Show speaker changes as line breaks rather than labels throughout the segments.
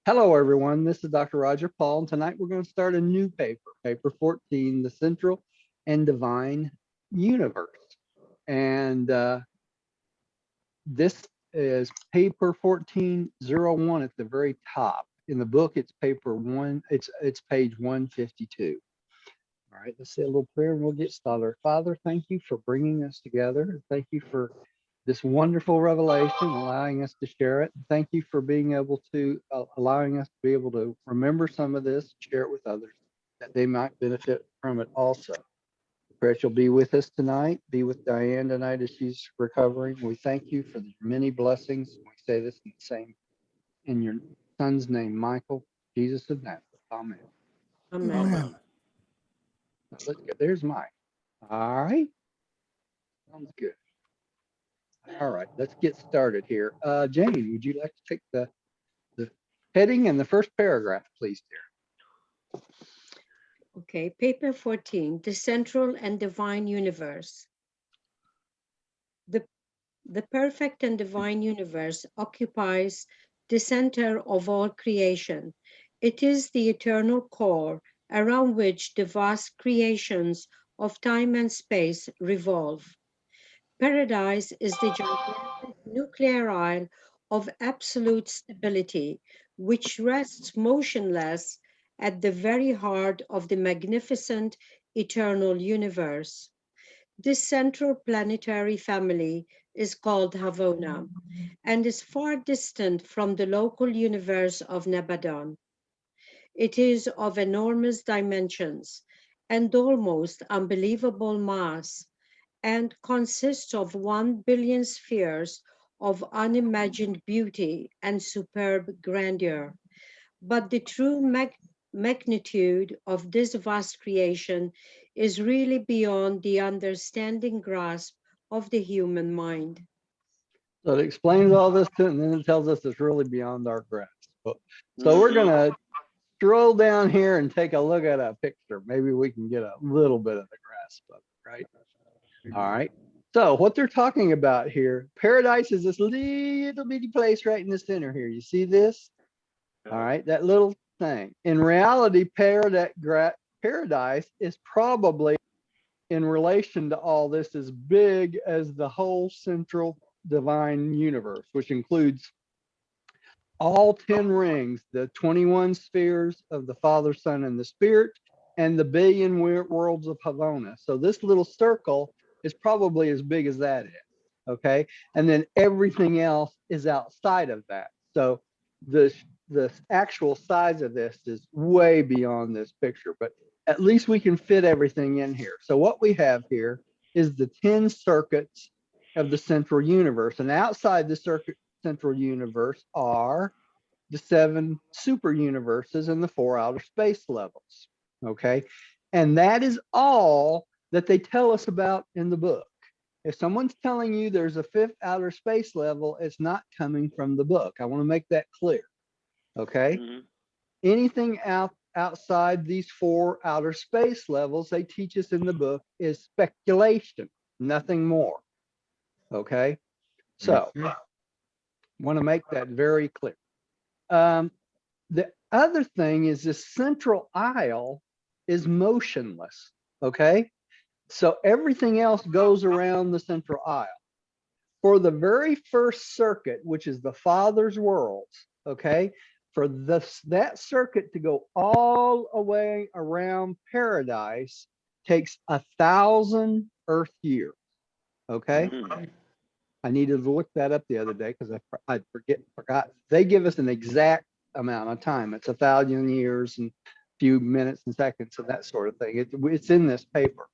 Hello, everyone. This is Dr. Roger Paul, and tonight we're going to start a new paper, paper 14, The Central and Divine Universe. And this is paper 1401 at the very top. In the book, it's paper one, it's page 152. All right, let's say a little prayer and we'll get started. Father, thank you for bringing us together. Thank you for this wonderful revelation, allowing us to share it. Thank you for being able to, allowing us to be able to remember some of this, share it with others, that they might benefit from it also. Pray you'll be with us tonight, be with Diane tonight as she's recovering. We thank you for the many blessings. We say this in your son's name, Michael, Jesus of Nazareth. Amen.
Amen.
Let's go. There's Mike. All right. Sounds good. All right, let's get started here. Jane, would you like to take the heading and the first paragraph, please, dear?
Okay, paper 14, the central and divine universe. The perfect and divine universe occupies the center of all creation. It is the eternal core around which the vast creations of time and space revolve. Paradise is the gigantic nuclear isle of absolute stability, which rests motionless at the very heart of the magnificent eternal universe. This central planetary family is called Havona and is far distant from the local universe of Nabadon. It is of enormous dimensions and almost unbelievable mass, and consists of 1 billion spheres of unimagined beauty and superb grandeur. But the true magnitude of this vast creation is really beyond the understanding grasp of the human mind.
So it explains all this to it, and then it tells us it's really beyond our grasp. So we're going to stroll down here and take a look at a picture. Maybe we can get a little bit of the grasp of it, right? All right. So what they're talking about here, paradise is this little bitty place right in the center here. You see this? All right, that little thing. In reality, paradise is probably, in relation to all this, as big as the whole central divine universe, which includes all 10 rings, the 21 spheres of the Father, Son, and the Spirit, and the billion worlds of Havona. So this little circle is probably as big as that is, okay? And then everything else is outside of that. So the actual size of this is way beyond this picture, but at least we can fit everything in here. So what we have here is the 10 circuits of the central universe, and outside the central universe are the 7 super universes and the 4 outer space levels, okay? And that is all that they tell us about in the book. If someone's telling you there's a 5th outer space level, it's not coming from the book. I want to make that clear, okay? Anything outside these 4 outer space levels they teach us in the book is speculation, nothing more, okay? So want to make that very clear. The other thing is this central aisle is motionless, okay? So everything else goes around the central aisle. For the very first circuit, which is the Father's worlds, okay? For that circuit to go all the way around paradise takes 1,000 Earth years, okay? I needed to look that up the other day because I forgot. They give us an exact amount of time. It's 1,000 years and a few minutes and seconds and that sort of thing. It's in this paper.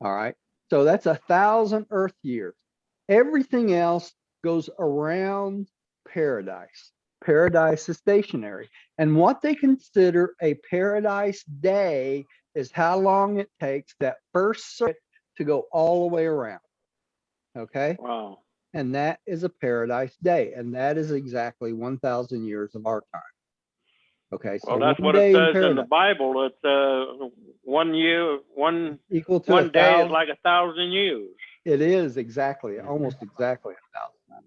All right. So that's 1,000 Earth years. Everything else goes around paradise. Paradise is stationary. And what they consider a paradise day is how long it takes that first circuit to go all the way around. Okay.
Wow.
And that is a paradise day. And that is exactly 1,000 years of our time. Okay.
Well,
So
that's
one
what it
day in
says in the
paradise
Bible. It's 1 year, one
equal to
one day is
1,000.
like 1,000 years.
It is exactly, almost exactly 1,000.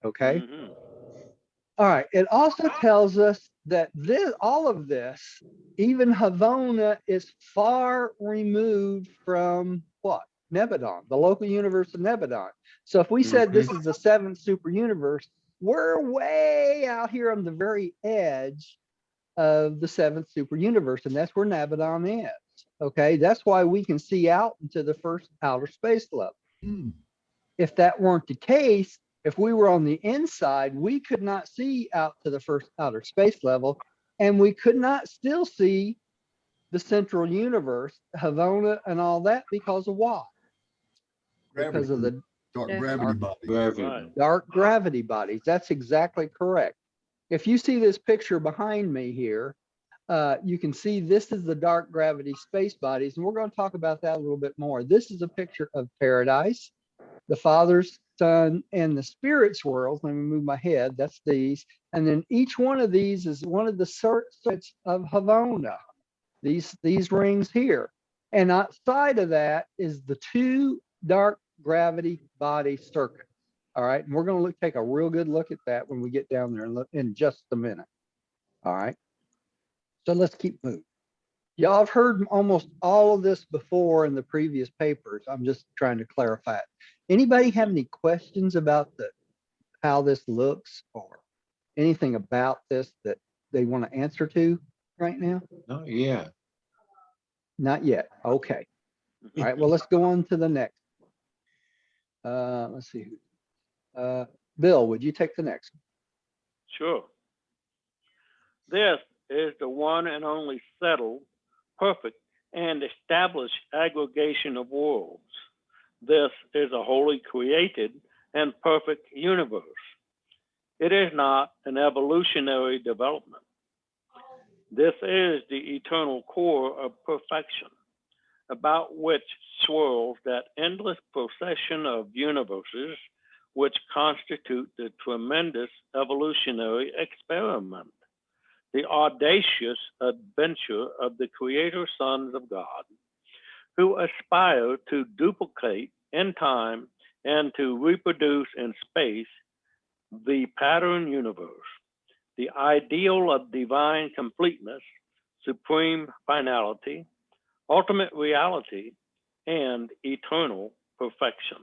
Okay.
Mhm.
All right. It also tells us that all of this, even Havona, is far removed from what? Nebadon, the local universe of Nebadon. So if we said this is the seventh super universe, we're way out here on the very edge of the seventh super universe, and that's where Nabadon is. Okay, that's why we can see out into the first outer space level. If that weren't the case, if we were on the inside, we could not see out to the first outer space level, and we could not still see the central universe, Havona, and all that because of why? Because of the
dark gravity body.
Right.
dark gravity bodies. That's exactly correct. If you see this picture behind me here, you can see this is the dark gravity space bodies, and we're going to talk about that a little bit more. This is a picture of paradise, the Father's, Son, and the Spirit's world. Let me move my head. That's these. And then each one of these is one of the circuits of Havona, these rings here. And outside of that is the two dark gravity body circuits. All right. And we're going to take a real good look at that when we get down there in just a minute. All right. So let's keep moving. Y'all have heard almost all of this before in the previous papers. I'm just trying to clarify it. Anybody have any questions about how this looks or anything about this that they want to answer to right now?
Oh, yeah.
Not yet. Okay. All right. Well, let's go on to the next. Let's see. Bill, would you take the next one?
Sure. This is the one and only settled, perfect, and established aggregation of worlds. This is a wholly created and perfect universe. It is not an evolutionary development. This is the eternal core of perfection, about which swirls that endless procession of universes which constitute the tremendous evolutionary experiment, the audacious adventure of the creator sons of God, who aspire to duplicate in time and to reproduce in space the pattern universe, the ideal of divine completeness, supreme finality, ultimate reality, and eternal perfection.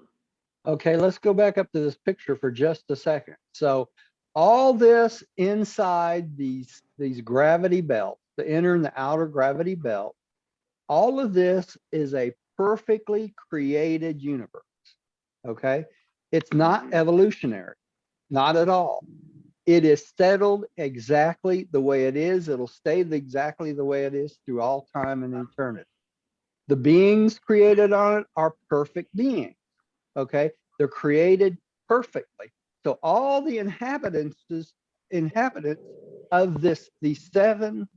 Okay, let's go back up to this picture for just a second. So all this inside these gravity belts, the inner and the outer gravity belt, all of this is a perfectly created universe. Okay, it's not evolutionary, not at all. It is settled exactly the way it is. It'll stay exactly the way it is through all time and eternity. The beings created on it are perfect beings. Okay, they're created perfectly. So all the inhabitants of these seven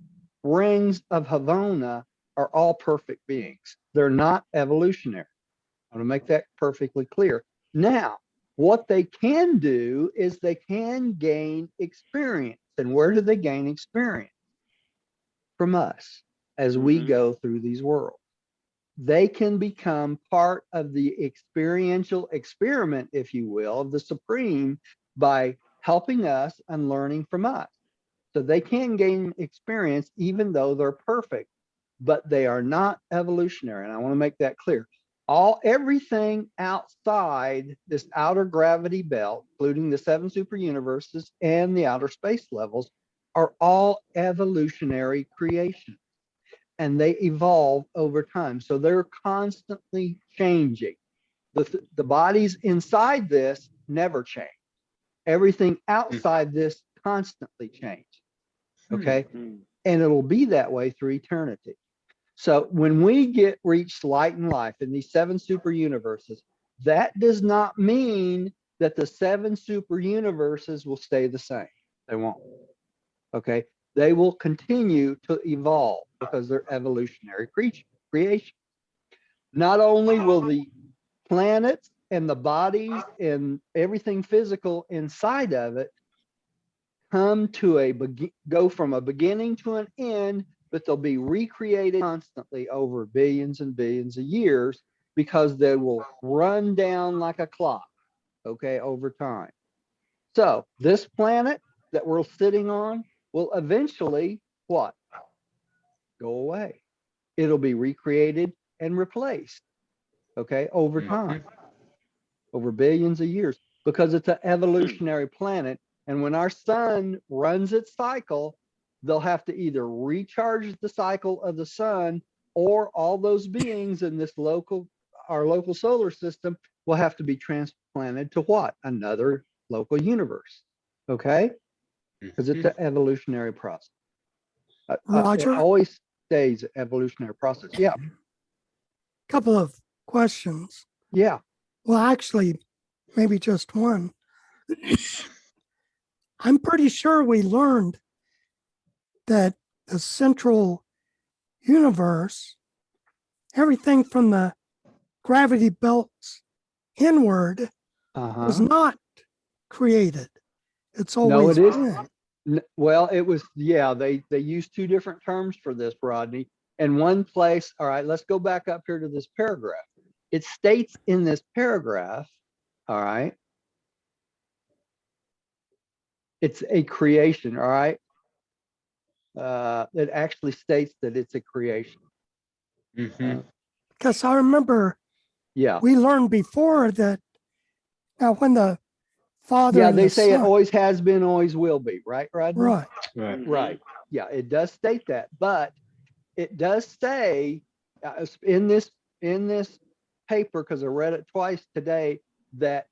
rings of Havona are all perfect beings. They're not evolutionary. I want to make that perfectly clear. Now, what they can do is they can gain experience. And where do they gain experience? From us as we go through these worlds. They can become part of the experiential experiment, if you will, of the Supreme by helping us and learning from us. So they can gain experience even though they're perfect, but they are not evolutionary. And I want to make that clear. Everything outside this outer gravity belt, including the seven super universes and the outer space levels, are all evolutionary creations. And they evolve over time. So they're constantly changing. The bodies inside this never change. Everything outside this constantly change. Okay. And it'll be that way through eternity. So when we reach light and life in these seven super universes, that does not mean that the seven super universes will stay the same. They won't. Okay. They will continue to evolve because they're evolutionary creation. Not only will the planets and the bodies and everything physical inside of it come to go from a beginning to an end, but they'll be recreated constantly over billions and billions of years because they will run down like a clock, okay, over time. So this planet that we're sitting on, will eventually what? Go away. It'll be recreated and replaced, okay, over time, over billions of years, because it's an evolutionary planet. And when our sun runs its cycle, they'll have to either recharge the cycle of the sun, or all those beings in this our local solar system will have to be transplanted to what? Another local universe, okay? Because it's an evolutionary process. It
Roger,
always stays an evolutionary process. Yeah,
couple of questions.
yeah.
Well, actually, maybe just one. I'm pretty sure we learned that the central universe, everything from the gravity belts inward, was
Uh-huh.
not created. It's
No,
always
it is.
been.
Well, it was, yeah, they used two different terms for this, Rodney. In one place, all right, let's go back up here to this paragraph. It states in this paragraph, all right, it's a creation, all right. It actually states that it's a creation.
Because I remember
Yeah.
we learned before that now when the Father
Yeah,
and
they
the
say it
Son,
always has been, always will be, right, Rodney?
right?
Right. Yeah, it does state that, but it does say in this paper, because I read it twice today, that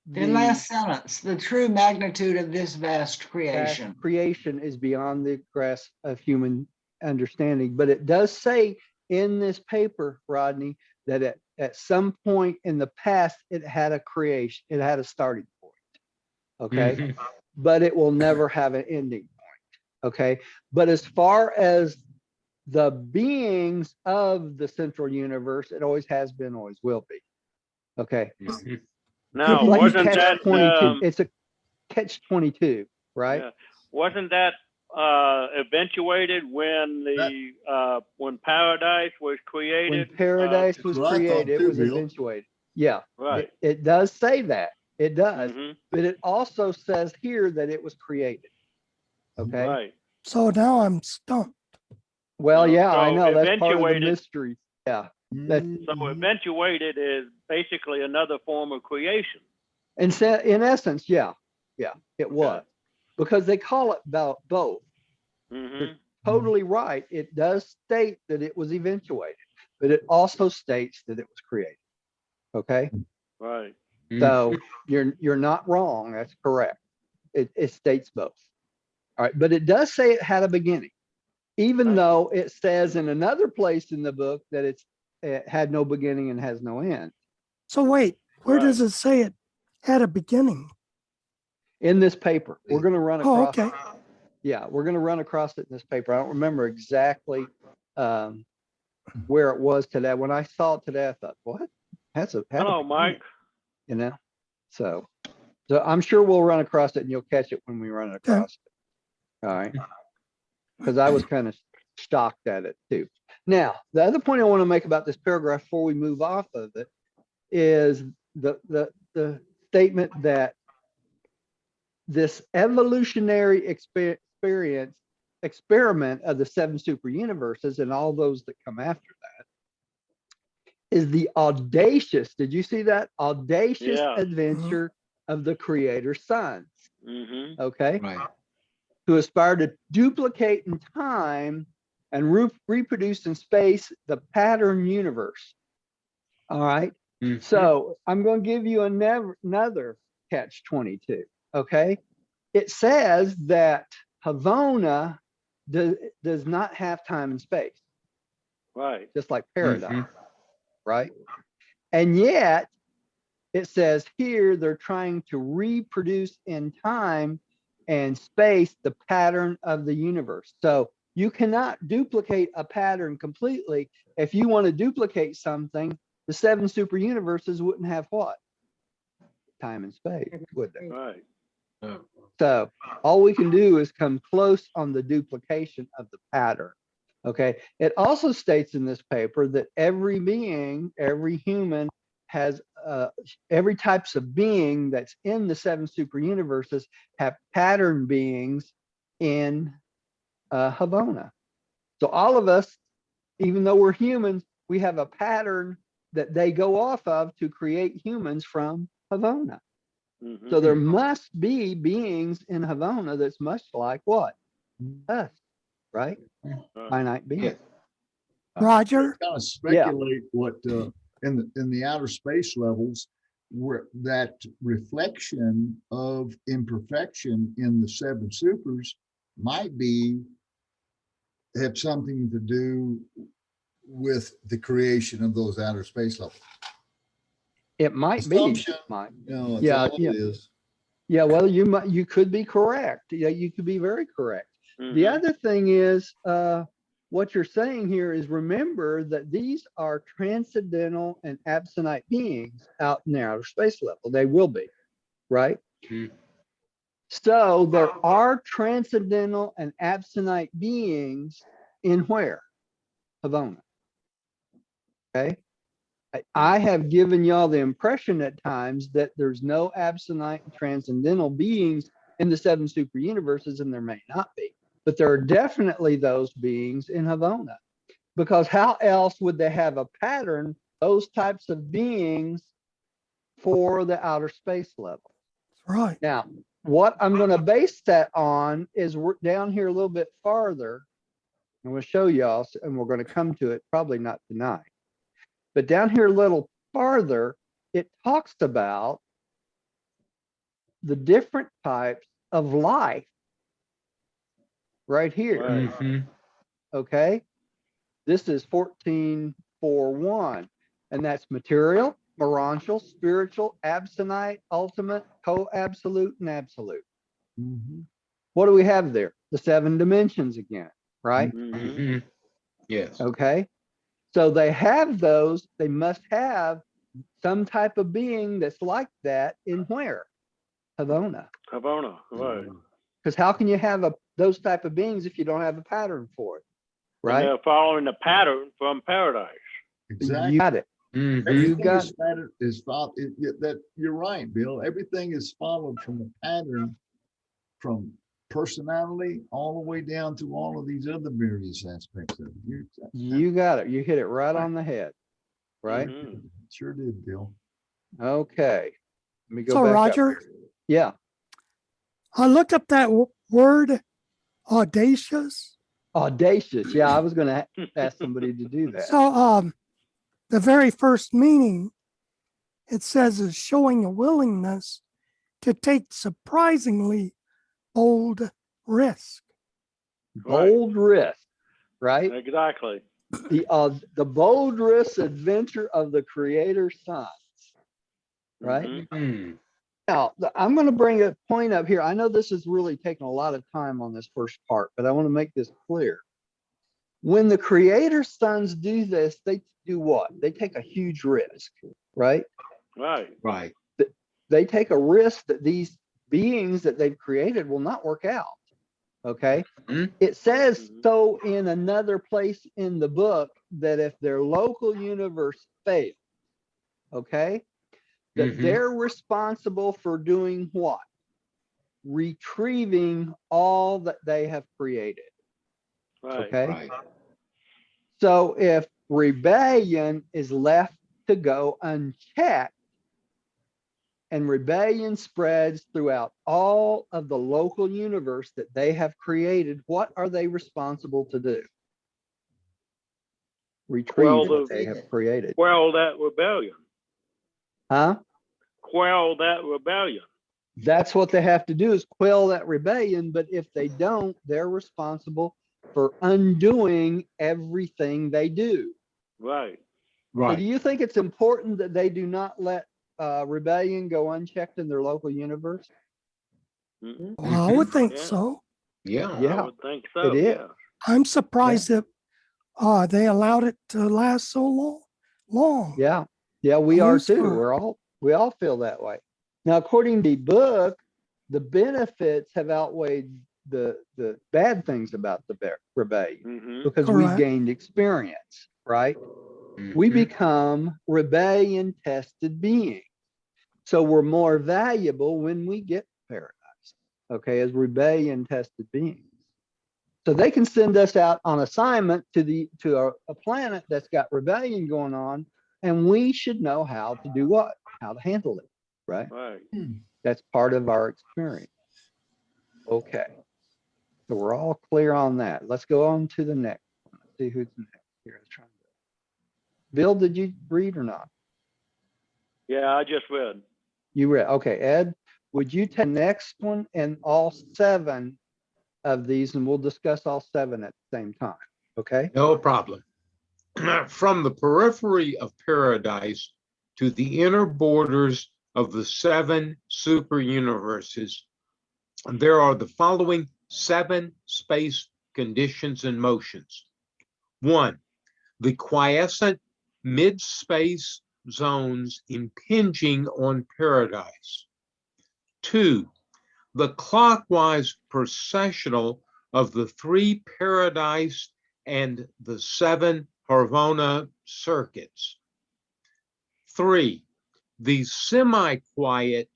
The last sentence, the true magnitude of this vast creation.
creation is beyond the grasp of human understanding. But it does say in this paper, Rodney, that at some point in the past, it had a creation, it had a starting point. Okay. But it will never have an ending point. Okay. But as far as the beings of the central universe, it always has been, always will be. Okay.
Now,
Like
wasn't
catch
that
22. It's a catch 22, right?
yeah, wasn't that eventuated when when paradise was created?
When paradise was
what I thought
created, it
too,
was
Bill.
eventuated. Yeah,
Right.
it does say that. It does.
Mhm.
But it also says here that it was created. Okay.
Right.
So now I'm stumped.
Well,
No,
yeah, I
so
know. That's part of the
eventuated-
mystery. Yeah. That's,
So eventuated is basically another form of creation.
and in essence, yeah, it was. Because they call it both.
Hmm.
Totally right. It does state that it was eventuated, but it also states that it was created. Okay.
Right.
So you're not wrong. That's correct. It states both. All right, but it does say it had a beginning, even though it says in another place in the book that it had no beginning and has no end.
So wait, where
Right.
does it say it had a beginning?
In this paper, we're going to run
Oh,
across.
okay.
Yeah, we're going to run across it in this paper. I don't remember exactly where it was today. When I saw it today, I thought, what?
Hello, Mike.
You know, so I'm sure we'll run across it, and you'll catch it when we run across it. All right, because I was kind of shocked at it too. Now, the other point I want to make about this paragraph before we move off of it is the statement that this evolutionary experiment of the 7 super universes and all those that come after that is the audacious, did you see that? Audacious adventure of the creator's sons.
Hmm.
Okay.
Right.
Who aspire to duplicate in time and reproduce in space the pattern universe. All right. So I'm going to give you another catch 22. Okay. It says that Havona does not have time and space,
Right.
just like Paradise, right? And yet it says here they're trying to reproduce in time and space the pattern of the universe. So you cannot duplicate a pattern completely. If you want to duplicate something, the 7 super universes wouldn't have what? Time and space, would they?
Right.
So all we can do is come close on the duplication of the pattern. Okay. It also states in this paper that every being, every human has every types of being that's in the seven super universes have pattern beings in Havona. So all of us, even though we're humans, we have a pattern that they go off of to create humans from Havona.
Mhm.
So there must be beings in Havona that's much like what? Us, right? Finite beings.
Roger,
Kind of speculate what in the outer space levels where that reflection of imperfection in the seven supers might be have something to do with the creation of those outer space levels.
It might be.
Assumption.
Mike.
That's
Yeah,
all
yeah.
it is.
Yeah, well, you could be correct. Yeah, you could be very correct. The
Mhm.
other thing is, what you're saying here is remember that these are transcendental and absonite beings out in the outer space level. They will be, right? So there are transcendental and absonite beings in where? Havona. Okay. I have given y'all the impression at times that there's no absonite and transcendental beings in the seven super universes, and there may not be, but there are definitely those beings in Havona. Because how else would they have a pattern, those types of beings for the outer space level?
right.
Now, what I'm going to base that on is we're down here a little bit farther. I'm going to show y'all, and we're going to come to it probably not tonight. But down here a little farther, it talks about the different types of life right here.
Right.
Okay. This is 14.4.1, and that's material, morontial, spiritual, absonite, ultimate, co-absolute, and absolute.
Mhm.
What do we have there? The seven dimensions again, right?
Mhm.
Yes.
Okay. So they have those, they must have some type of being that's like that in where? Havona.
Havana. Right.
Because how can you have those type of beings if you don't have a pattern for it?
And
Right?
they're following the pattern from paradise.
Exactly.
You got it.
Mhm.
You
Everything
got
is pattern is followed. That you're right, Bill. Everything is followed from a pattern, from personality all the way down to all of these other various aspects of it.
you got it. You hit it right on the head. Right?
Mhm.
Sure did, Bill.
Okay. Let me go
So
back
Roger,
up. Yeah.
I looked up that word audacious.
Audacious. Yeah, I was going to ask somebody to do that.
So the very first meaning it says is showing a willingness to take surprisingly bold risk.
Bold risk. Right?
Exactly.
The bold risk adventure of the creator's sons. Right?
Mhm.
Mhm.
Now, I'm going to bring a point up here. I know this is really taking a lot of time on this first part, but I want to make this clear. When the creator's sons do this, they do what? They take a huge risk, right?
Right.
Right.
They take a risk that these beings that they've created will not work out. Okay.
Mhm.
It says
Mhm.
so in another place in the book that if their local universe fails, okay, that
Mhm.
they're responsible for doing what? Retrieving all that they have created.
Right.
Okay.
Right.
So if rebellion is left to go unchecked and rebellion spreads throughout all of the local universe that they have created, what are they responsible to do? Retrieve what they have created.
Quell that rebellion.
Huh?
Quell that rebellion.
That's what they have to do is quell that rebellion. But if they don't, they're responsible for undoing everything they do.
Right.
So
Right.
do you think it's important that they do not let rebellion go unchecked in their local universe?
Mhm.
Well, I would think
Yeah.
so.
Yeah.
I
Yeah,
would think so.
it is.
Yeah.
I'm surprised that they allowed it to last so long.
Yeah. Yeah, we are
Almost
too.
for-
We all feel that way. Now, according to the book, the benefits have outweighed the bad things about the rebellion
Mhm.
because we
Correct.
gained experience, right? we
Mhm.
become rebellion tested beings. So we're more valuable when we get paradise, okay, as rebellion tested beings. So they can send us out on assignment to a planet that's got rebellion going on, and we should know how to do what? How to handle it, right?
Right.
That's part of our experience. Okay. So we're all clear on that. Let's go on to the next one. Let's see who's next here. Let's try. Bill, did you read or not?
Yeah, I just read.
You read. Okay, Ed, would you take the next one and all 7 of these, and we'll discuss all 7 at the same time. Okay.
No problem. From the periphery of paradise to the inner borders of the 7 super universes, there are the following 7 space conditions and motions. 1, the quiescent mid-space zones impinging on paradise. 2, the clockwise precessional of the 3 paradise and the 7 Harvona circuits. 3, the semi-quiet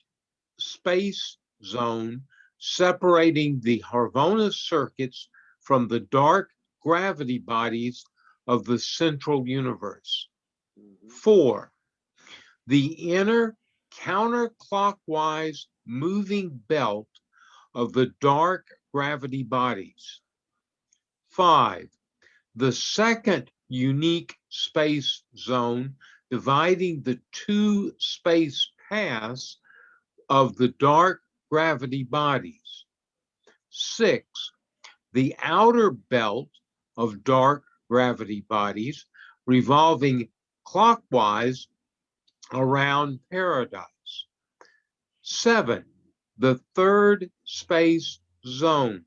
space zone separating the Harvona circuits from the dark gravity bodies of the central universe. 4, the inner counterclockwise moving belt of the dark gravity bodies. 5, the second unique space zone dividing the 2 space paths of the dark gravity bodies. 6, the outer belt of dark gravity bodies revolving clockwise around paradise. 7, the third space zone,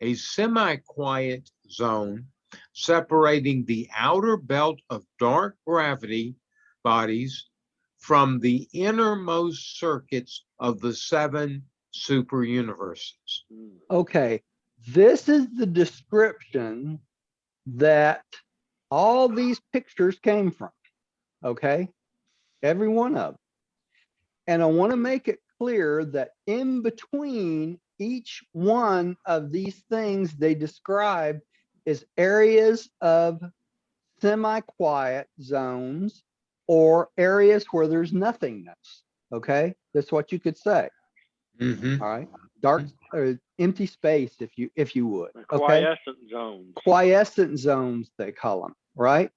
a semi-quiet zone separating the outer belt of dark gravity bodies from the innermost circuits of the 7 super universes.
Okay. This is the description that all these pictures came from. Okay. Every one of them. And I want to make it clear that in between each one of these things they describe is areas of semi-quiet zones or areas where there's nothingness. Okay, that's what you could say.
Mhm.
All right, dark or empty space, if you would.
The
Okay,
quiescent zones.
quiescent zones they call them, right?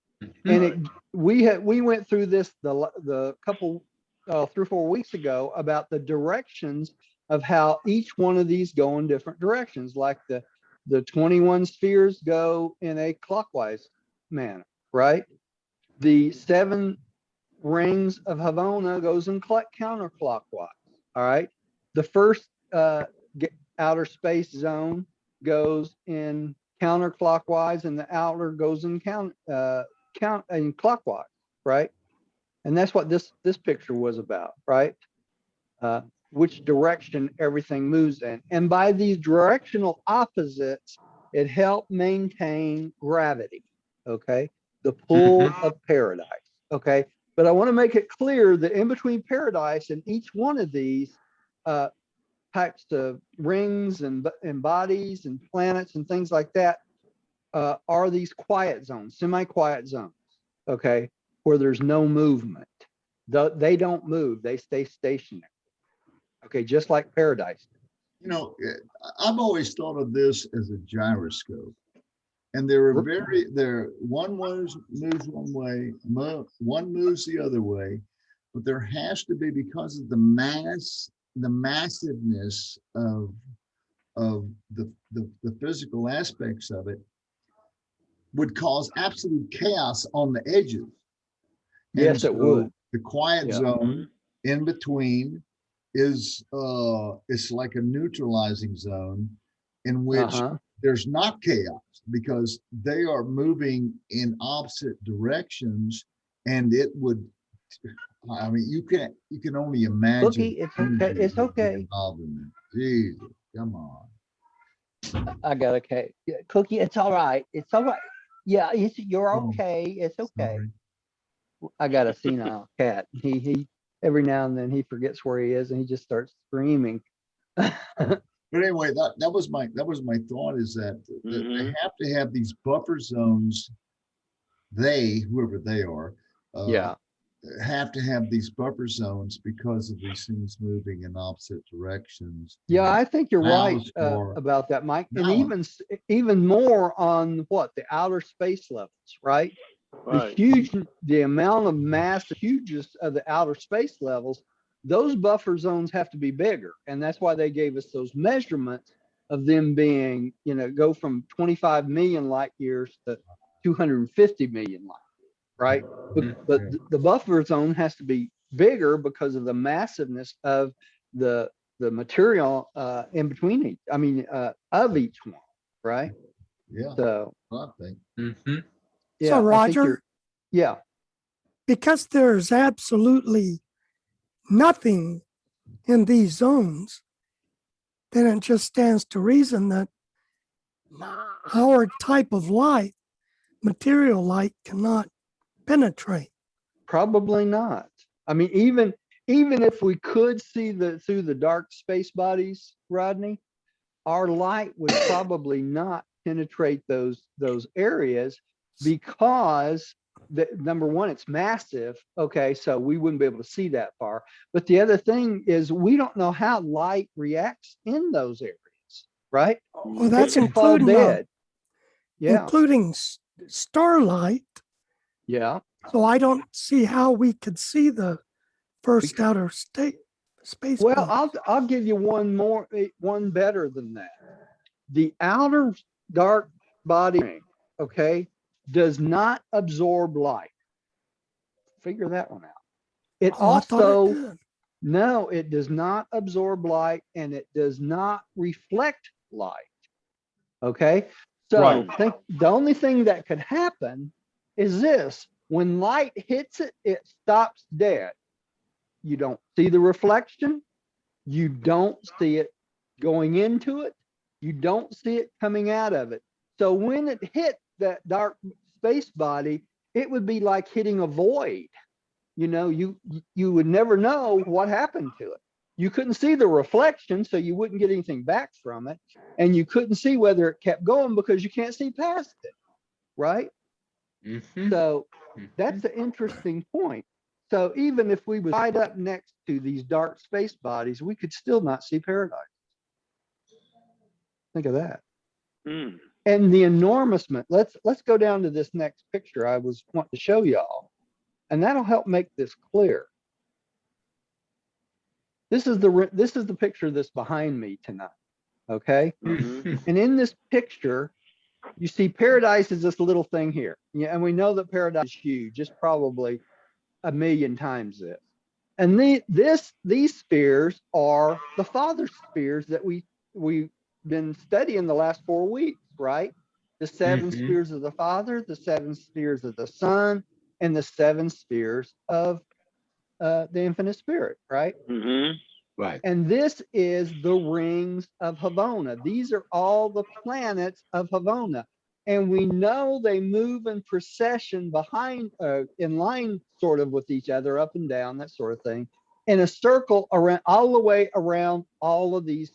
And it, we went through this the couple 3 or 4 weeks ago about the directions of how each one of these go in different directions, like the 21 spheres go in a clockwise manner, right? The 7 rings of Havona goes in counterclockwise. All right. The first outer space zone goes in counterclockwise, and the outer goes in clockwise, right? And that's what this picture was about, right? Which direction everything moves in, and by these directional opposites, it helped maintain gravity. Okay, the pull of paradise. Okay, but I want to make it clear that in between paradise and each one of these types of rings and bodies and planets and things like that are these quiet zones, semi-quiet zones, okay, where there's no movement. They don't move, they stay stationary. Okay, just like paradise.
You know, I've always thought of this as a gyroscope. And one moves one way, one moves the other way, but there has to be, because of the massiveness of the physical aspects of it, would cause absolute chaos on the edges.
Yes, it would.
The quiet zone in between is it's like a neutralizing zone in which there's not chaos, because they are moving in opposite directions, and it would, I mean, you can only imagine.
Cookie, it's okay. It's okay.
Jesus, come on.
I got okay. Cookie, it's all right. It's all right. Yeah, you're okay. It's okay.
Sorry.
I got a senile cat. He every now and then he forgets where he is and he just starts screaming.
But anyway, that was my thought, is that they
Mhm.
have to have these buffer zones. They, whoever they are,
Yeah.
have to have these buffer zones because of these things moving in opposite directions.
Yeah, I think you're right
Allows for
about that, Mike. And
balance.
even more on what the outer space levels, right?
Right.
The amount of mass, the hugest of the outer space levels, those buffer zones have to be bigger. And that's why they gave us those measurements of them being, go from 25 million light years to 250 million light, right? But the buffer zone has to be bigger because of the massiveness of the material in between each, of each one, right?
Yeah,
So,
I think.
Mhm.
yeah,
So,
I think
Roger,
yeah.
because there's absolutely nothing in these zones, then it just stands to reason that our type of light, material light, cannot penetrate.
Probably not. I mean, even if we could see through the dark space bodies, Rodney, our light would probably not penetrate those areas because number one, it's massive. Okay, so we wouldn't be able to see that far. But the other thing is we don't know how light reacts in those areas, right?
Well,
It
that's
could fall
including
dead. Yeah,
including starlight.
yeah.
So I don't see how we could see the first
Bec-
outer space
Well,
body.
I'll give you one better than that. The outer dark body ring, okay, does not absorb light. Figure that one out. It
Oh, I thought it
also,
did.
no, it does not absorb light and it does not reflect light. Okay. So
Right.
think the only thing that could happen is this: when light hits it, it stops dead. You don't see the reflection. You don't see it going into it. You don't see it coming out of it. So when it hit that dark space body, it would be like hitting a void. You would never know what happened to it. You couldn't see the reflection, so you wouldn't get anything back from it. And you couldn't see whether it kept going because you can't see past it, right?
Mhm.
So
Mhm.
that's an interesting point. So even if we was right up next to these dark space bodies, we could still not see paradise. Think of that.
Mm.
And the enormousness. Let's go down to this next picture I was wanting to show y'all, and that'll help make this clear. This is the picture that's behind me tonight. Okay,
Mhm.
and in this picture, you see paradise is this little thing here. Yeah, and we know that paradise is huge. It's probably a million times this. And these spheres are the Father's spheres that we've been studying the last 4 weeks, right? The seven
Mhm.
spheres of the Father, the seven spheres of the Son, and the seven spheres of the Infinite Spirit, right?
Mhm.
Right.
And this is the rings of Havona. These are all the planets of Havona. And we know they move in procession in line sort of with each other, up and down, that sort of thing, in a circle around all the way around all of these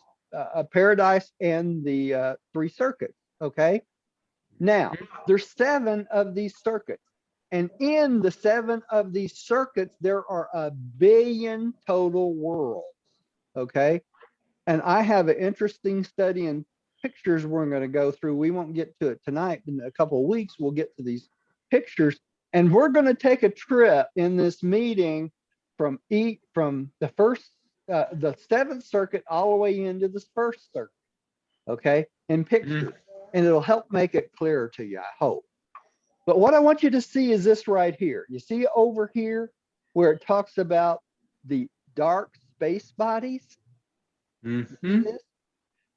paradise and the three circuits. Okay. Now, there's 7 of these circuits. And in the 7 of these circuits, there are 1 billion total worlds. Okay. And I have an interesting study and pictures we're going to go through. We won't get to it tonight. In a couple of weeks, we'll get to these pictures. And we're going to take a trip in this meeting from the 7th circuit all the way into this first circuit. Okay. In pictures. And it'll help make it clearer to you, I hope. But what I want you to see is this right here. You see over here where it talks about the dark space bodies? You see
Mhm.
this?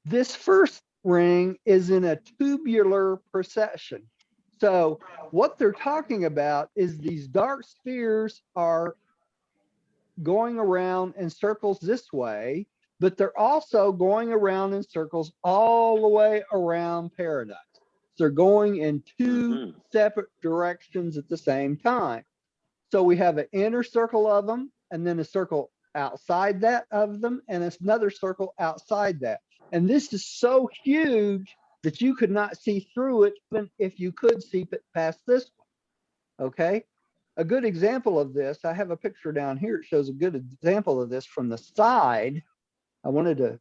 This first ring is in a tubular procession. So what they're talking about is these dark spheres are going around in circles this way, but they're also going around in circles all the way around paradise. They're going in 2
Mhm.
separate directions at the same time. So we have an inner circle of them, and then a circle outside that of them, and it's another circle outside that. And this is so huge that you could not see through it, even if you could see past this one. Okay. A good example of this, I have a picture down here. It shows a good example of this from the side. I wanted to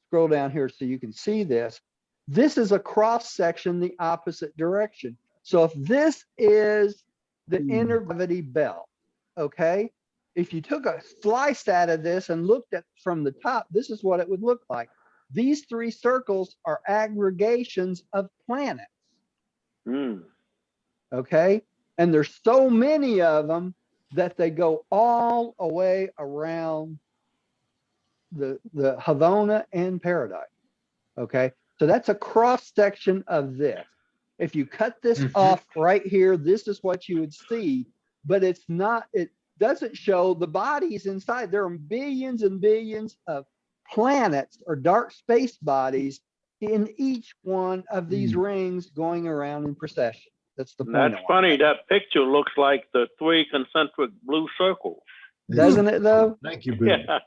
scroll down here so you can see this. This is a cross section the opposite direction. So if this is the inner gravity belt, okay, if you took a slice out of this and looked at from the top, this is what it would look like. These three circles are aggregations of planets. Okay, and there's so many of them that they go all the way around the Havona and Paradise. Okay, so that's a cross section of this. If you cut this off right here, this is what you would see, but it's not, it doesn't show the bodies inside. There are billions and billions of planets or dark space bodies in each one of these rings going around in procession. That's the point.
That's funny. That picture looks like the three concentric blue circles.
Doesn't it though?
Thank you, Bill.
Yeah.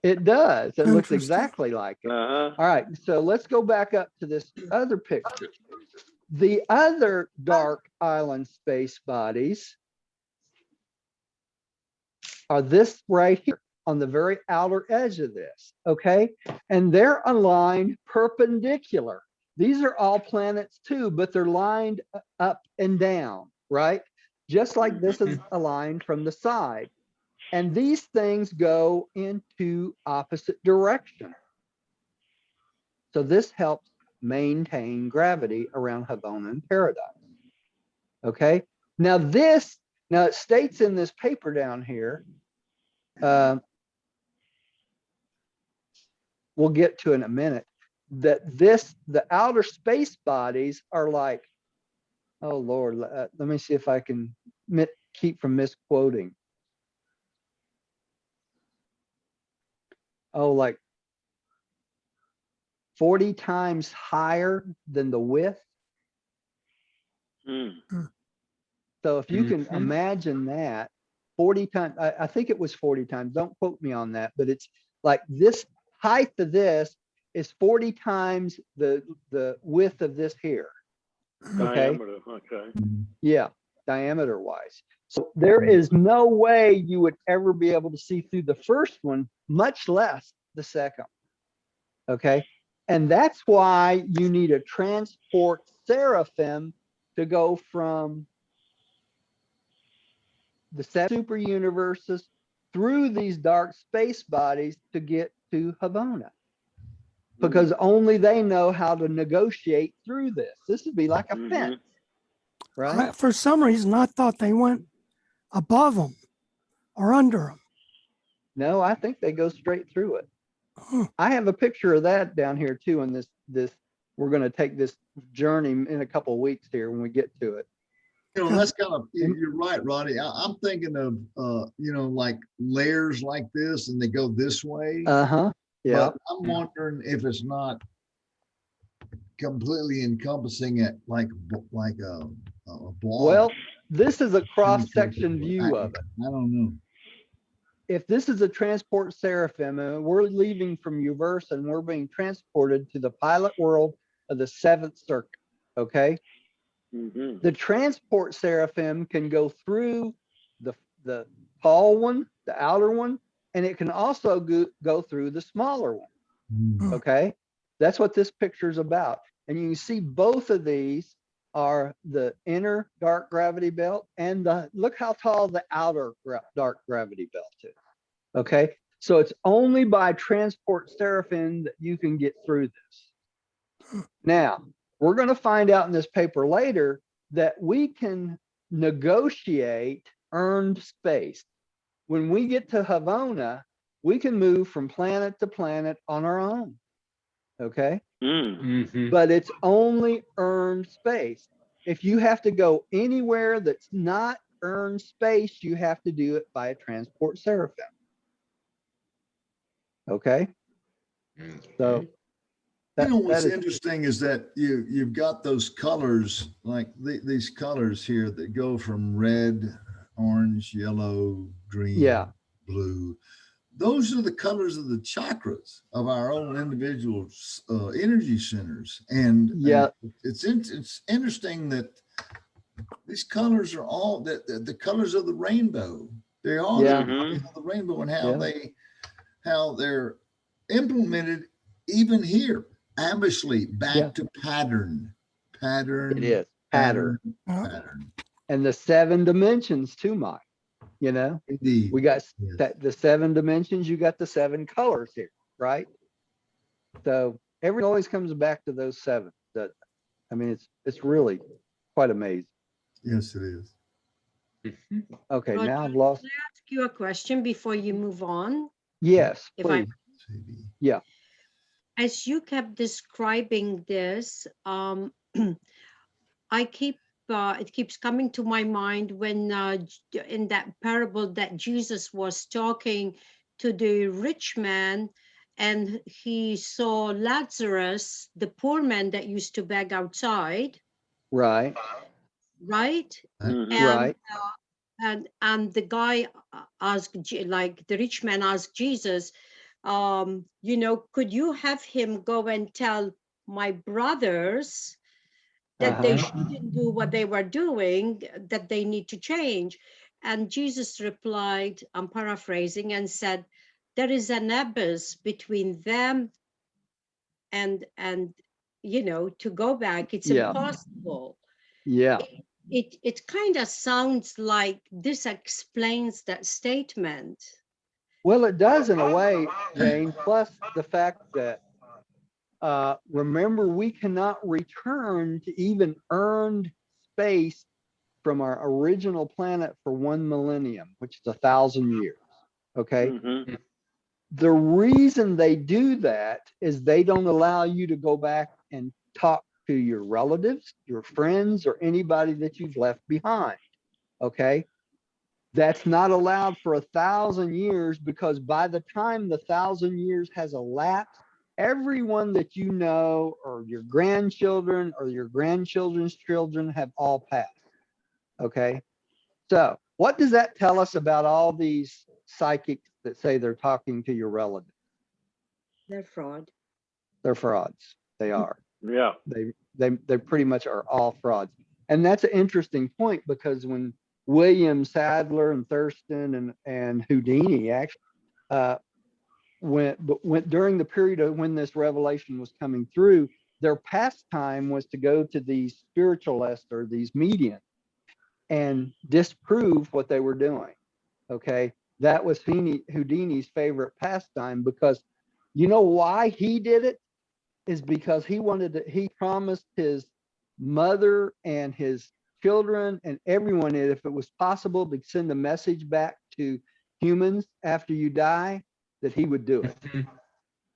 It does. It looks
Interesting.
exactly like it.
Uh-huh.
All right, so let's go back up to this other picture. The other dark island space bodies are this right here on the very outer edge of this, okay? And they're aligned perpendicular. These are all planets too, but they're lined up and down, right? Just like this is aligned from the side. And these things go into opposite direction. So this helps maintain gravity around Havona and Paradise. Okay. Now it states in this paper down here, we'll get to in a minute, that the outer space bodies are like, oh Lord, let me see if I can keep from misquoting. Oh, like 40 times higher than the width. So if you can imagine that 40 times, I think it was 40 times, don't quote me on that, but it's like this height of this is 40 times the width of this here. Okay.
Diameter, okay.
Yeah, diameter wise. So there is no way you would ever be able to see through the first one, much less the second. Okay. And that's why you need a transport seraphim to go from the 7 super universes through these dark space bodies to get to Havona. Because only they know how to negotiate through this. This would be like a fence, right?
For some reason, I thought they went above them or under them.
No, I think they go straight through it. I have a picture of that down here too. In this, we're going to take this journey in a couple of weeks here when we get to it.
You know, that's kind of, you're right, Roddy. I'm thinking of, you know, like layers like this and they go this way.
Yeah.
But I'm wondering if it's not completely encompassing it like a block.
Well, this is a cross-section view of it.
I don't know.
If this is a transport seraphim and we're leaving from Uverse and we're being transported to the pilot world of the 7th circuit, okay? The transport seraphim can go through the tall one, the outer one, and it can also go through the smaller one, okay? That's what this picture is about. And you can see both of these are the inner dark gravity belt and look how tall the outer dark gravity belt is, okay? So it's only by transport seraphim that you can get through this. Now, we're going to find out in this paper later that we can negotiate earned space. When we get to Havona, we can move from planet to planet on our own, okay? But it's only earned space. If you have to go anywhere that's not earned space, you have to do it by a transport seraphim. Okay? So
you know what's interesting is that you've got those colors, like these colors here that go from red orange, yellow, green,
Yeah.
blue. Those are the colors of the chakras of our own individual energy centers. And
Yeah.
it's interesting that these colors are all the colors of the rainbow. They are
Yeah.
the colors of the rainbow, and
Yeah.
how they're implemented even here. Ambusly back
Yeah.
to pattern, pattern,
It is
pattern,
pattern.
pattern.
And the 7 dimensions too, Mike. You know,
Indeed.
we got
Yes.
the 7 dimensions, you got the 7 colors here, right? So everything always comes back to those 7. That, I mean, it's really quite amazing.
Yes, it is.
Okay,
Roger,
now I've lost.
can I ask you a question before you move on?
Yes,
If I,
please. Yeah.
as you kept describing this, I keep it keeps coming to my mind when in that parable that Jesus was talking to the rich man, and he saw Lazarus, the poor man that used to beg outside,
Right.
right?
Mhm.
Right.
And the guy asked, like the rich man asked Jesus, you know, could you have him go and tell my brothers that they shouldn't do what they were doing, that they need to change? And Jesus replied, I'm paraphrasing, and said, there is an abyss between them and you know, to go back, it's
Yeah.
impossible.
Yeah.
It kind of sounds like this explains that statement.
Well, it does in a way, Jane, plus the fact that remember, we cannot return to even earned space from our original planet for 1 millennium, which is 1,000 years. Okay.
Mhm.
The reason they do that is they don't allow you to go back and talk to your relatives, your friends, or anybody that you've left behind. Okay. That's not allowed for 1,000 years, because by the time the 1,000 years has elapsed, everyone that you know, or your grandchildren or your grandchildren's children, have all passed. Okay. So what does that tell us about all these psychics that say they're talking to your relatives?
They're fraud.
They're frauds. They are.
Yeah.
They pretty much are all frauds. And that's an interesting point, because when William Sadler and Thurston and Houdini actually went during the period of when this revelation was coming through, their pastime was to go to these spiritualists or these mediums and disprove what they were doing. Okay. That was Houdini's favorite pastime, because you know why he did it? Is because he promised his mother and his children and everyone, if it was possible to send a message back to humans after you die, that he would do it.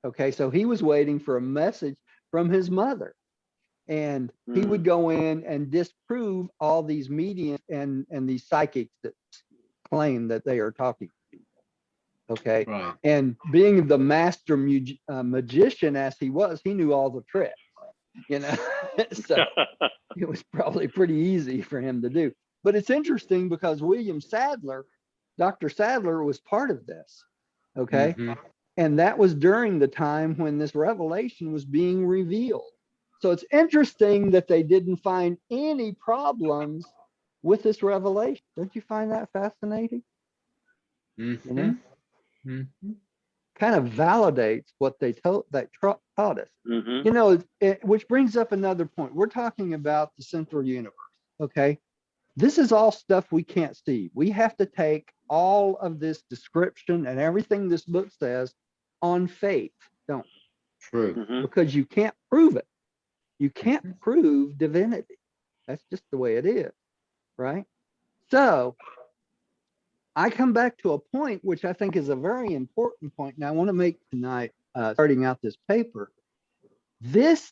Okay. So he was waiting for a message from his mother, and he would go in and disprove all these mediums and these psychics that claim that they are talking to people. Okay.
Right.
And being the master magician as he was, he knew all the tricks, you know. So it was probably pretty easy for him to do. But it's interesting because William Sadler, Dr. Sadler, was part of this. Okay.
Mhm.
And that was during the time when this revelation was being revealed. So it's interesting that they didn't find any problems with this revelation. Don't you find that fascinating? You know,
Mhm.
kind of validates what they taught us.
Mhm.
You know, which brings up another point. We're talking about the central universe. Okay. This is all stuff we can't see. We have to take all of this description and everything this book says on faith, don't
True.
we?
Mhm.
Because you can't prove it. You can't prove divinity. That's just the way it is, right? So I come back to a point which I think is a very important point, and I want to make tonight, starting out this paper. This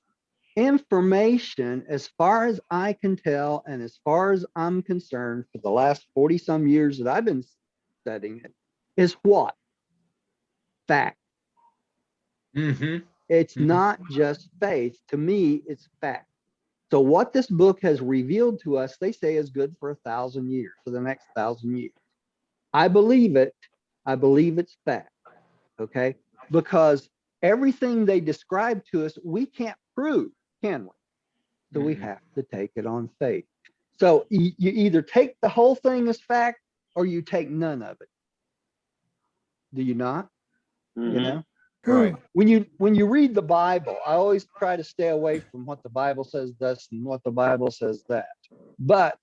information, as far as I can tell, and as far as I'm concerned, for the last 40 some years that I've been studying it, is what? Fact.
Mhm.
It's
Mhm.
not just faith. To me, it's fact. So what this book has revealed to us, they say is good for 1,000 years, for the next 1,000 years. I believe it. I believe it's fact. Okay. Because everything they describe to us, we can't prove, can we? So we have to take it on faith. So you either take the whole thing as fact or you take none of it. Do you not?
Mhm.
You know?
Right.
When you read the Bible, I always try to stay away from what the Bible says this and what the Bible says that. But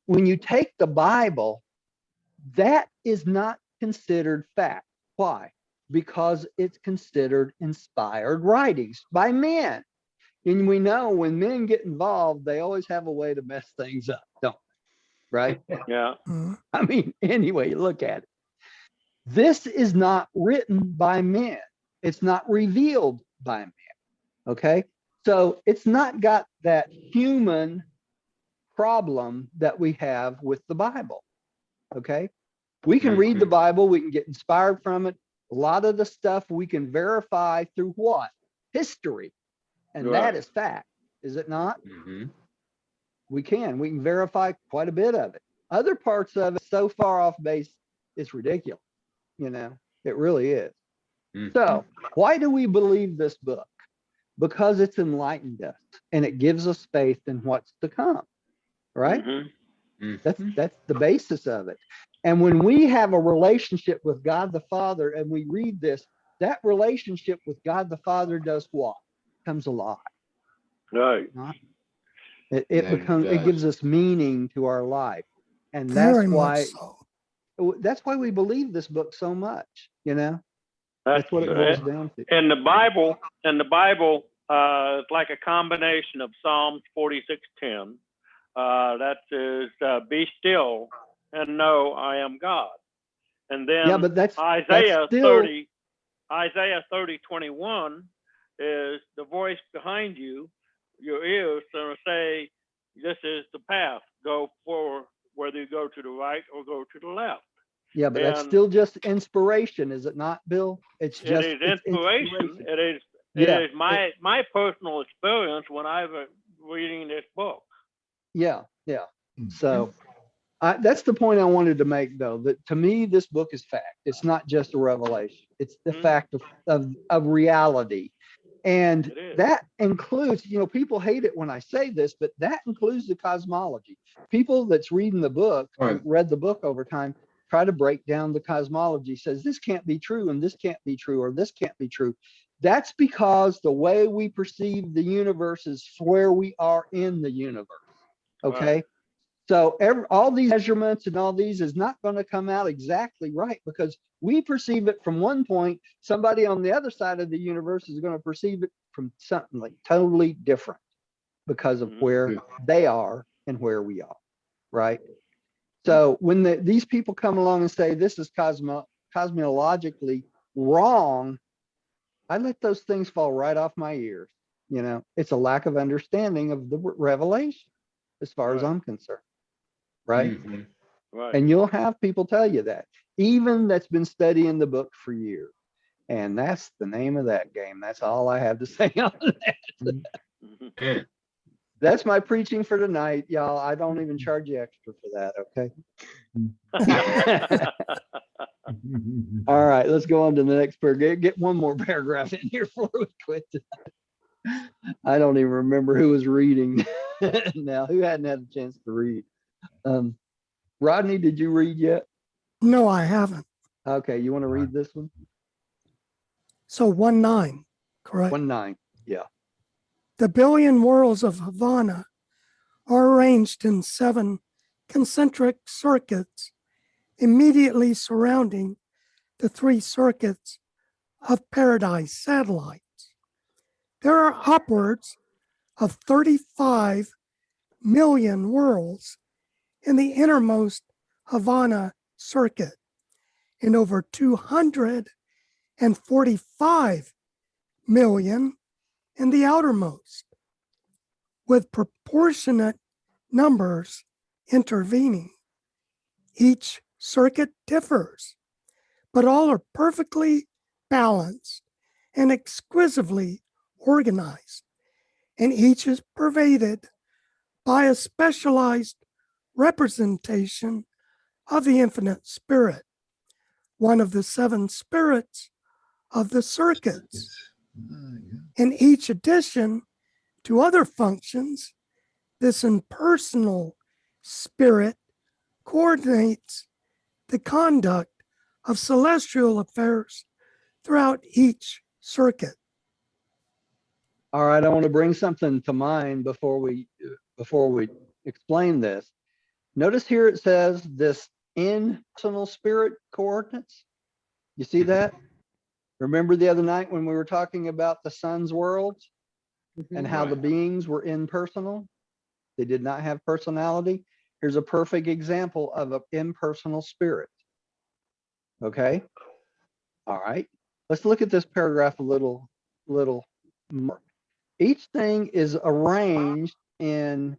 when you take the Bible, that is not considered fact. Why? Because it's considered inspired writings by men. And we know when men get involved, they always have a way to mess things up, don't they? Right?
Yeah.
Mhm.
I mean, anyway, look at it. This is not written by men. It's not revealed by men. Okay. So it's not got that human problem that we have with the Bible. Okay. We can read the Bible, we can get inspired from it. A lot of the stuff we can verify through what? History. And that
Right.
is fact, is it not?
Mhm.
We can verify quite a bit of it. Other parts of it so far off base, it's ridiculous. You know, it really is.
Mhm.
So why do we believe this book? Because it's enlightened us and it gives us faith in what's to come, right?
Mhm.
That's the basis of it. And when we have a relationship with God the Father and we read this, that relationship with God the Father does what? Comes alive.
Right.
Not
That
it
it
becomes, it
does.
gives us meaning to our life. And
Very much so.
that's why we believe this book so much, you know.
That's
That's what it boils down to.
in the Bible, it's like a combination of Psalms 46:10. That is, be still and know I am God. And then
Yeah, but that's
Isaiah
still
30:21 is the voice behind you, your ears going to say, this is the path, go forward, whether you go to the right or go to the left.
yeah, but that's
And
still just inspiration, is it not, Bill? It's
it
just
is
it's
inspiration. It
Yeah,
is my personal experience when I was reading this book.
yeah. So that's the point I wanted to make, though, that to me, this book is fact. It's not just a revelation. It's the fact of reality. And
It is.
that includes, you know, people hate it when I say this, but that includes the cosmology. People that's reading the book,
Right.
read the book over time, try to break down the cosmology, says this can't be true and this can't be true or this can't be true. That's because the way we perceive the universe is where we are in the universe. Okay.
Right.
So all these measurements and all these is not going to come out exactly right because we perceive it from one point. Somebody on the other side of the universe is going to perceive it from something like totally different because of where they are and where we are, right? So when these people come along and say this is cosmologically wrong, I let those things fall right off my ears. You know, it's a lack of understanding of the revelation as far as
Right.
I'm concerned. Right.
Mhm.
Right.
And you'll have people tell you that, even that's been studying the book for years. And that's the name of that game. That's all I have to say on that.
Man.
That's my preaching for tonight, y'all. I don't even charge you extra for that, okay? All right, let's go on to the next paragraph. Get one more paragraph in here before we quit tonight. I don't even remember who was reading now. Who hadn't had a chance to read? Rodney, did you read yet?
No, I haven't.
Okay, you want to read this one?
So 1-9, correct?
1-9. Yeah.
The billion worlds of Havana are arranged in 7 concentric circuits immediately surrounding the 3 circuits of Paradise satellites. There are upwards of 35 million worlds in the innermost Havana circuit and over 245 million in the outermost, with proportionate numbers intervening. Each circuit differs, but all are perfectly balanced and exquisitely organized, and each is pervaded by a specialized representation of the infinite spirit, one of the seven spirits of the circuits. In each addition to other functions, this impersonal spirit coordinates the conduct of celestial affairs throughout each circuit.
All right, I want to bring something to mind before we explain this. Notice here it says this impersonal spirit coordinates. You see that? Remember the other night when we were talking about the sun's worlds and how the beings were impersonal? They did not have personality. Here's a perfect example of an impersonal spirit. Okay. All right. Let's look at this paragraph a little more. Each thing is arranged in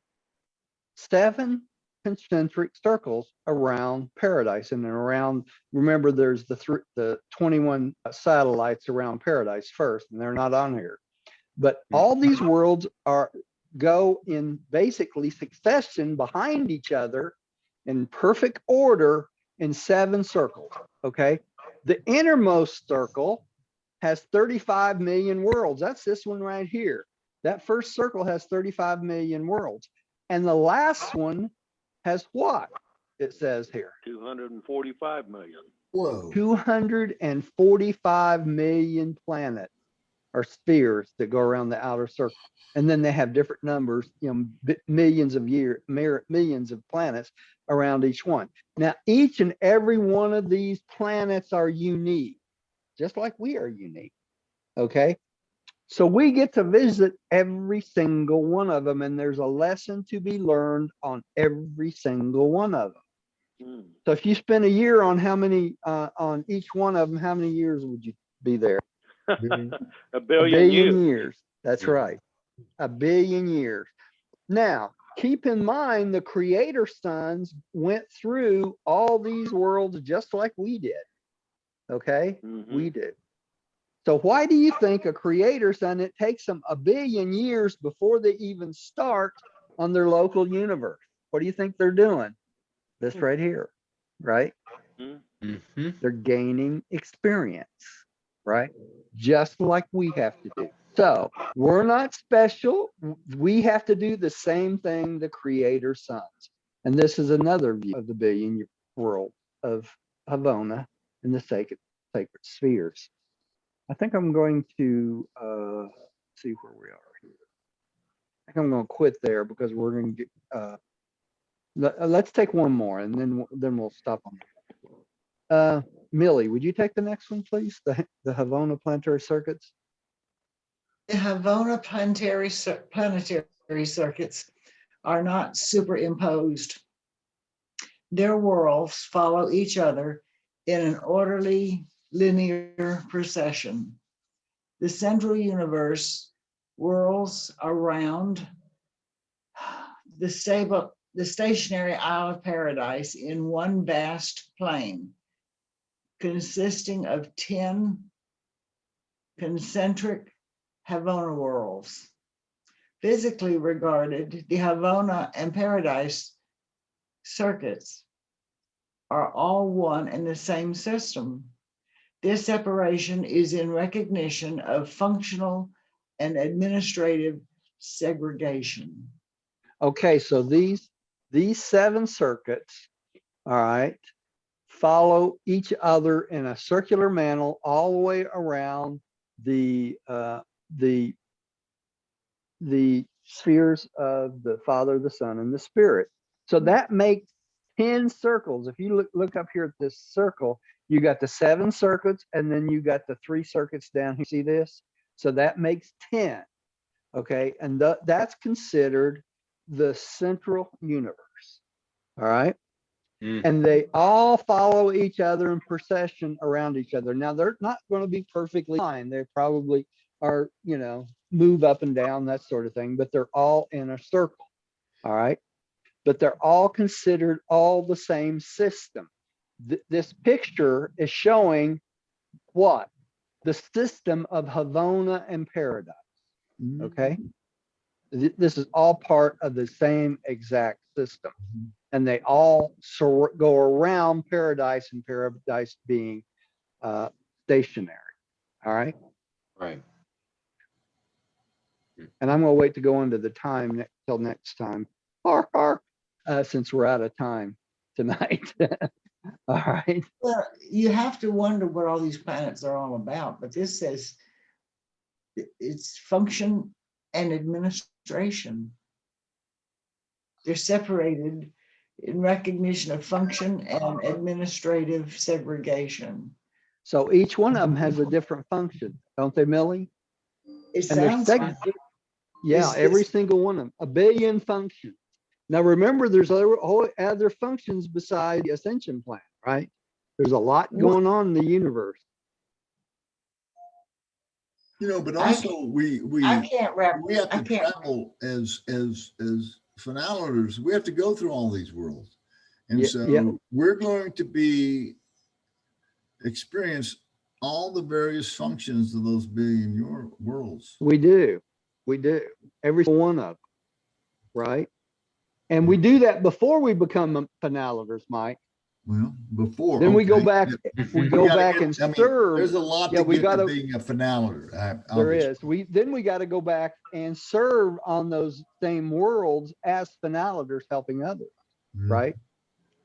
7 concentric circles around paradise and around. Remember, there's the 21 satellites around paradise first, and they're not on here. But all these worlds go in basically succession behind each other in perfect order in 7 circles. Okay. The innermost circle has 35 million worlds. That's this one right here. That first circle has 35 million worlds. And the last one has what? It says here
245 million.
Whoa.
245 million planets or spheres that go around the outer circle. And then they have different numbers, millions of planets around each one. Now, each and every one of these planets are unique, just like we are unique. Okay. So we get to visit every single one of them, and there's a lesson to be learned on every single one of them. So if you spend a year on on each one of them, how many years would you be there?
A billion
years. That's right. A billion years. Now, keep in mind the creator sons went through all these worlds just like we did. Okay. We did. So why do you think a creator son, it takes them a billion years before they even start on their local universe? What do you think they're doing? This right here, right? They're gaining experience, right? Just like we have to do. So we're not special. We have to do the same thing the creator sons. And this is another view of the billion world of Havona and the sacred spheres. I think I'm going to see where we are here. I think I'm going to quit there because we're going to get. Let's take one more, and then we'll stop on that. Millie, would you take the next one, please? The Havona planetary circuits.
The Havona planetary circuits are not superimposed. Their worlds follow each other in an orderly, linear procession. The central universe whirls around the stationary Isle of Paradise in one vast plane, consisting of 10 concentric Havona worlds. Physically regarded, the Havona and Paradise circuits are all one and the same system. This separation is in recognition of functional and administrative segregation.
Okay, so these 7 circuits, all right, follow each other in a circular manner all the way around the spheres of the Father, the Son, and the Spirit. So that makes 10 circles. If you look up here at this circle, you got the 7 circuits, and then you got the 3 circuits down here. See this? So that makes 10. Okay, and that's considered the central universe. All right. And they all follow each other in procession around each other. Now, they're not going to be perfectly aligned. They probably are, move up and down, that sort of thing, but they're all in a circle. All right. But they're all considered all the same system. This picture is showing what? The system of Havona and Paradise. Okay. This is all part of the same exact system. And they all go around paradise, and paradise being stationary. All right.
Right.
And I'm going to wait to go into the time till next time, since we're out of time tonight. All right.
Well, you have to wonder what all these planets are all about, but this says it's function and administration. They're separated in recognition of function and administrative segregation.
So each one of them has a different function, don't they, Millie?
It
And they're
sounds like it.
yeah, every single one of them, 1 billion functions. Now remember, there's other functions beside the ascension plan, right? There's a lot going on in the universe.
You know, but
I
also we
can't wrap.
we have
I
to
can't.
travel as finaliters. We have to go through all these worlds, and
Yeah,
so
yeah.
we're going to be experience all the various functions of those billion worlds.
We do. Every one of them, right? And we do that before we become finaliters, Mike.
Well, before
Then we go
okay.
back.
Yeah.
We
We
go
gotta
back
get-
and
I mean,
serve.
there's a lot
Yeah,
to
we
get
gotta.
to being a finaliter.
There
obviously.
is. Then we got to go back and serve on those same worlds as finaliters, helping others,
Mhm.
right?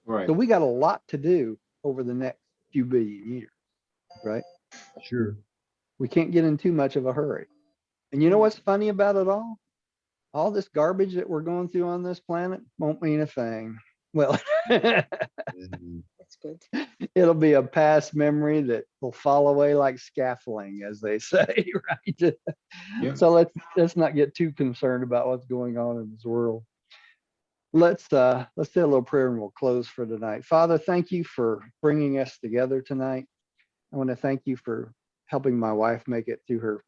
Right.
So we got a lot to do over the next few billion years, right?
Sure.
We can't get in too much of a hurry. And you know what's funny about it all? All this garbage that we're going through on this planet won't mean a thing. Well,
That's good.
it'll be a past memory that will fall away like scaffolding, as they say, right?
Yeah.
So let's not get too concerned about what's going on in this world. Let's say a little prayer and we'll close for tonight. Father, thank you for bringing us together tonight. I want to thank you for helping my wife make it through her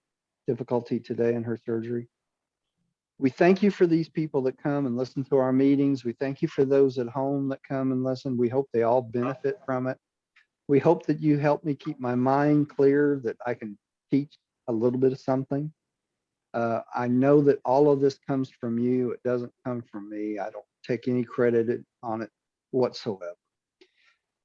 difficulty today in her surgery. We thank you for these people that come and listen to our meetings. We thank you for those at home that come and listen. We hope they all benefit from it. We hope that you help me keep my mind clear, that I can teach a little bit of something. I know that all of this comes from you. It doesn't come from me. I don't take any credit on it whatsoever.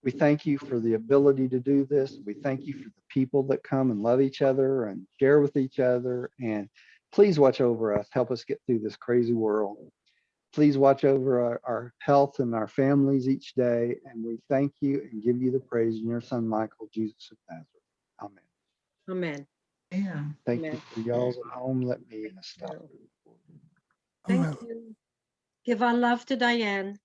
We thank you for the ability to do this. We thank you for the people that come and love each other and share with each other. And please watch over us. Help us get through this crazy world. Please watch over our health and our families each day. And we thank you and give you the praise in your son, Michael, Jesus of Nazareth. Amen.
Amen.
Yeah.
Thank
Amen.
you for y'all's at home. Let me stop.
Thank
Amen.
you. Give our love to Diane.